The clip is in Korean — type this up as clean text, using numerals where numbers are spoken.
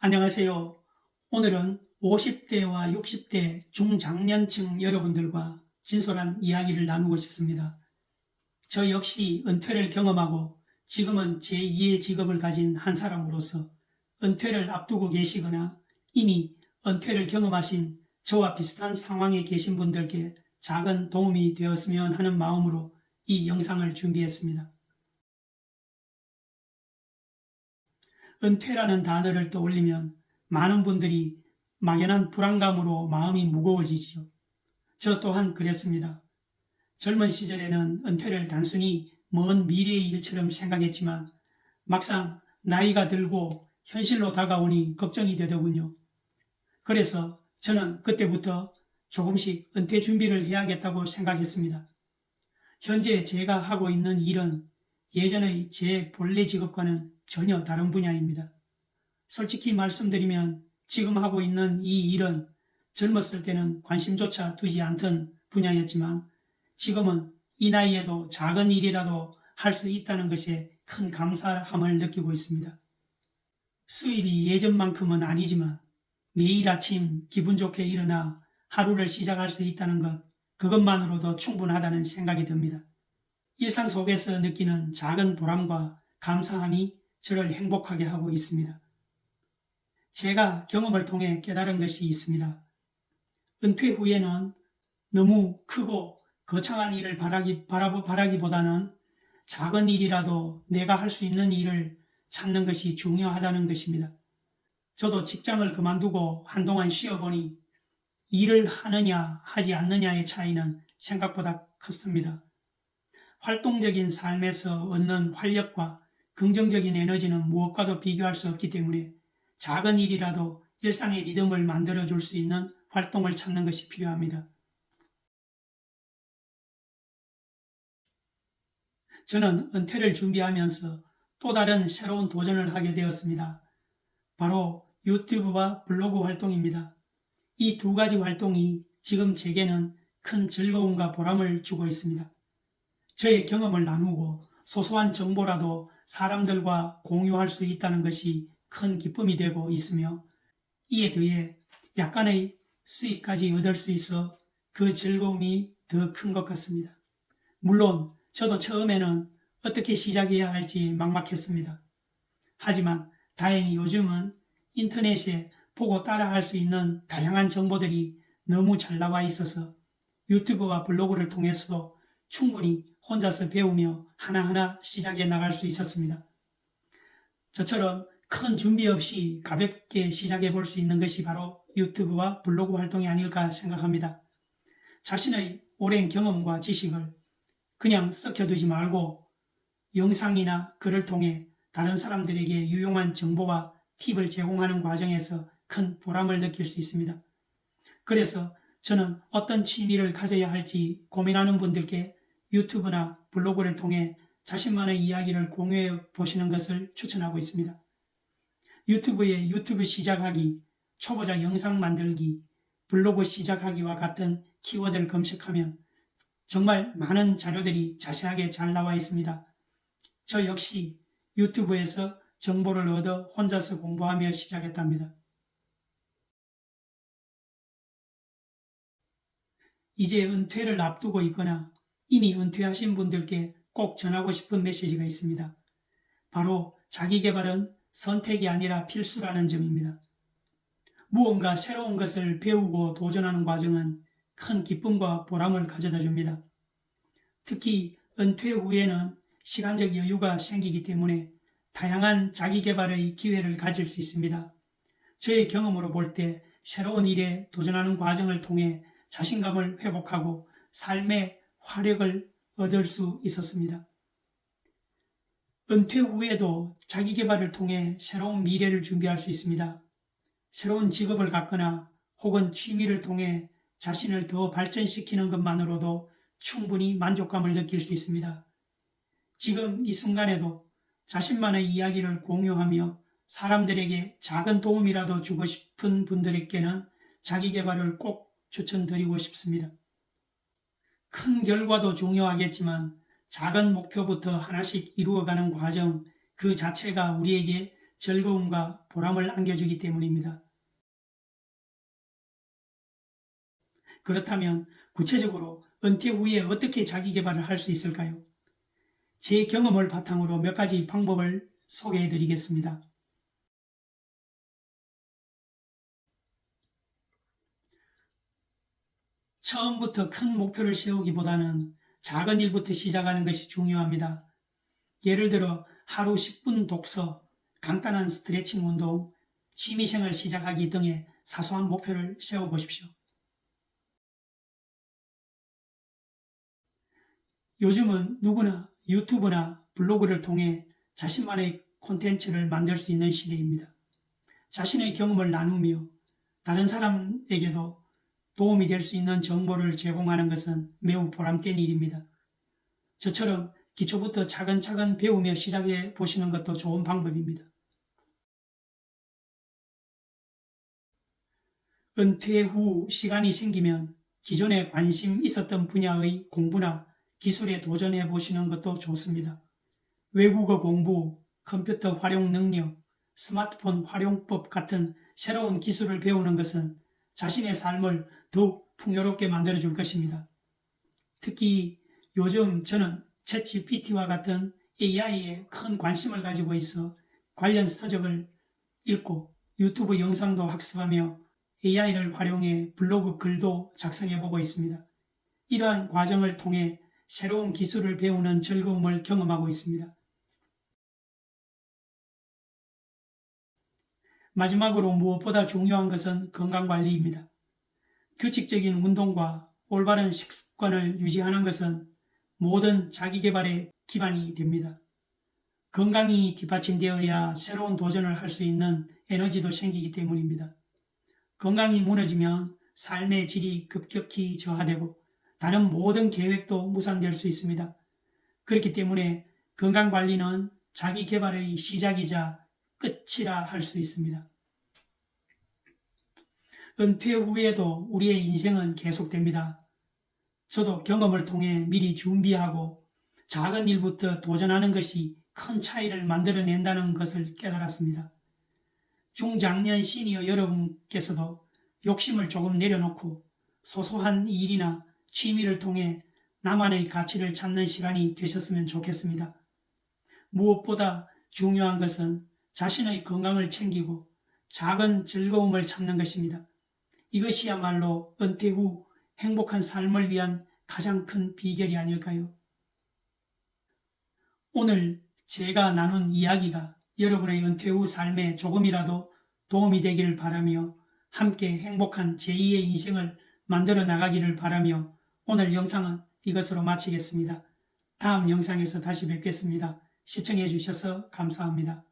안녕하세요. 오늘은 50대와 60대 중장년층 여러분들과 진솔한 이야기를 나누고 싶습니다. 저 역시 은퇴를 경험하고 지금은 제2의 직업을 가진 한 사람으로서 은퇴를 앞두고 계시거나 이미 은퇴를 경험하신 저와 비슷한 상황에 계신 분들께 작은 도움이 되었으면 하는 마음으로 이 영상을 준비했습니다. 은퇴라는 단어를 떠올리면 많은 분들이 막연한 불안감으로 마음이 무거워지지요. 저 또한 그랬습니다. 젊은 시절에는 은퇴를 단순히 먼 미래의 일처럼 생각했지만 막상 나이가 들고 현실로 다가오니 걱정이 되더군요. 그래서 저는 그때부터 조금씩 은퇴 준비를 해야겠다고 생각했습니다. 현재 제가 하고 있는 일은 예전의 제 본래 직업과는 전혀 다른 분야입니다. 솔직히 말씀드리면 지금 하고 있는 이 일은 젊었을 때는 관심조차 두지 않던 분야였지만 지금은 이 나이에도 작은 일이라도 할 수 있다는 것에 큰 감사함을 느끼고 있습니다. 수입이 예전만큼은 아니지만 매일 아침 기분 좋게 일어나 하루를 시작할 수 있다는 것, 그것만으로도 충분하다는 생각이 듭니다. 일상 속에서 느끼는 작은 보람과 감사함이 저를 행복하게 하고 있습니다. 제가 경험을 통해 깨달은 것이 있습니다. 은퇴 후에는 너무 크고 거창한 일을 바라기보다는 작은 일이라도 내가 할 수 있는 일을 찾는 것이 중요하다는 것입니다. 저도 직장을 그만두고 한동안 쉬어보니 일을 하느냐 하지 않느냐의 차이는 생각보다 컸습니다. 활동적인 삶에서 얻는 활력과 긍정적인 에너지는 무엇과도 비교할 수 없기 때문에 작은 일이라도 일상의 리듬을 만들어줄 수 있는 활동을 찾는 것이 필요합니다. 저는 은퇴를 준비하면서 또 다른 새로운 도전을 하게 되었습니다. 바로 유튜브와 블로그 활동입니다. 이 두 가지 활동이 지금 제게는 큰 즐거움과 보람을 주고 있습니다. 저의 경험을 나누고 소소한 정보라도 사람들과 공유할 수 있다는 것이 큰 기쁨이 되고 있으며 이에 더해 약간의 수익까지 얻을 수 있어 그 즐거움이 더 큰 것 같습니다. 물론 저도 처음에는 어떻게 시작해야 할지 막막했습니다. 하지만 다행히 요즘은 인터넷에 보고 따라할 수 있는 다양한 정보들이 너무 잘 나와 있어서 유튜브와 블로그를 통해서도 충분히 혼자서 배우며 하나하나 시작해 나갈 수 있었습니다. 저처럼 큰 준비 없이 가볍게 시작해 볼 수 있는 것이 바로 유튜브와 블로그 활동이 아닐까 생각합니다. 자신의 오랜 경험과 지식을 그냥 썩혀두지 말고 영상이나 글을 통해 다른 사람들에게 유용한 정보와 팁을 제공하는 과정에서 큰 보람을 느낄 수 있습니다. 그래서 저는 어떤 취미를 가져야 할지 고민하는 분들께 유튜브나 블로그를 통해 자신만의 이야기를 공유해 보시는 것을 추천하고 있습니다. 유튜브에 유튜브 시작하기, 초보자 영상 만들기, 블로그 시작하기와 같은 키워드를 검색하면 정말 많은 자료들이 자세하게 잘 나와 있습니다. 저 역시 유튜브에서 정보를 얻어 혼자서 공부하며 시작했답니다. 이제 은퇴를 앞두고 있거나 이미 은퇴하신 분들께 꼭 전하고 싶은 메시지가 있습니다. 바로 자기계발은 선택이 아니라 필수라는 점입니다. 무언가 새로운 것을 배우고 도전하는 과정은 큰 기쁨과 보람을 가져다 줍니다. 특히 은퇴 후에는 시간적 여유가 생기기 때문에 다양한 자기계발의 기회를 가질 수 있습니다. 저의 경험으로 볼 때 새로운 일에 도전하는 과정을 통해 자신감을 회복하고 삶의 화력을 얻을 수 있었습니다. 은퇴 후에도 자기계발을 통해 새로운 미래를 준비할 수 있습니다. 새로운 직업을 갖거나 혹은 취미를 통해 자신을 더 발전시키는 것만으로도 충분히 만족감을 느낄 수 있습니다. 지금 이 순간에도 자신만의 이야기를 공유하며 사람들에게 작은 도움이라도 주고 싶은 분들에게는 자기계발을 꼭 추천드리고 싶습니다. 큰 결과도 중요하겠지만 작은 목표부터 하나씩 이루어가는 과정 그 자체가 우리에게 즐거움과 보람을 안겨주기 때문입니다. 그렇다면 구체적으로 은퇴 후에 어떻게 자기 개발을 할 수 있을까요? 제 경험을 바탕으로 몇 가지 방법을 소개해 드리겠습니다. 처음부터 큰 목표를 세우기보다는 작은 일부터 시작하는 것이 중요합니다. 예를 들어 하루 10분 독서, 간단한 스트레칭 운동, 취미생활 시작하기 등의 사소한 목표를 세워보십시오. 요즘은 누구나 유튜브나 블로그를 통해 자신만의 콘텐츠를 만들 수 있는 시대입니다. 자신의 경험을 나누며 다른 사람에게도 도움이 될 수 있는 정보를 제공하는 것은 매우 보람된 일입니다. 저처럼 기초부터 차근차근 배우며 시작해 보시는 것도 좋은 방법입니다. 은퇴 후 시간이 생기면 기존에 관심 있었던 분야의 공부나 기술에 도전해 보시는 것도 좋습니다. 외국어 공부, 컴퓨터 활용 능력, 스마트폰 활용법 같은 새로운 기술을 배우는 것은 자신의 삶을 더욱 풍요롭게 만들어줄 것입니다. 특히 요즘 저는 챗GPT와 같은 AI에 큰 관심을 가지고 있어 관련 서적을 읽고 유튜브 영상도 학습하며 AI를 활용해 블로그 글도 작성해보고 있습니다. 이러한 과정을 통해 새로운 기술을 배우는 즐거움을 경험하고 있습니다. 마지막으로 무엇보다 중요한 것은 건강관리입니다. 규칙적인 운동과 올바른 식습관을 유지하는 것은 모든 자기개발의 기반이 됩니다. 건강이 뒷받침되어야 새로운 도전을 할 수 있는 에너지도 생기기 때문입니다. 건강이 무너지면 삶의 질이 급격히 저하되고 다른 모든 계획도 무산될 수 있습니다. 그렇기 때문에 건강관리는 자기 개발의 시작이자 끝이라 할 수 있습니다. 은퇴 후에도 우리의 인생은 계속됩니다. 저도 경험을 통해 미리 준비하고 작은 일부터 도전하는 것이 큰 차이를 만들어낸다는 것을 깨달았습니다. 중장년 시니어 여러분께서도 욕심을 조금 내려놓고 소소한 일이나 취미를 통해 나만의 가치를 찾는 시간이 되셨으면 좋겠습니다. 무엇보다 중요한 것은 자신의 건강을 챙기고 작은 즐거움을 찾는 것입니다. 이것이야말로 은퇴 후 행복한 삶을 위한 가장 큰 비결이 아닐까요? 오늘 제가 나눈 이야기가 여러분의 은퇴 후 삶에 조금이라도 도움이 되기를 바라며 함께 행복한 제2의 인생을 만들어 나가기를 바라며 오늘 영상은 이것으로 마치겠습니다. 다음 영상에서 다시 뵙겠습니다. 시청해 주셔서 감사합니다.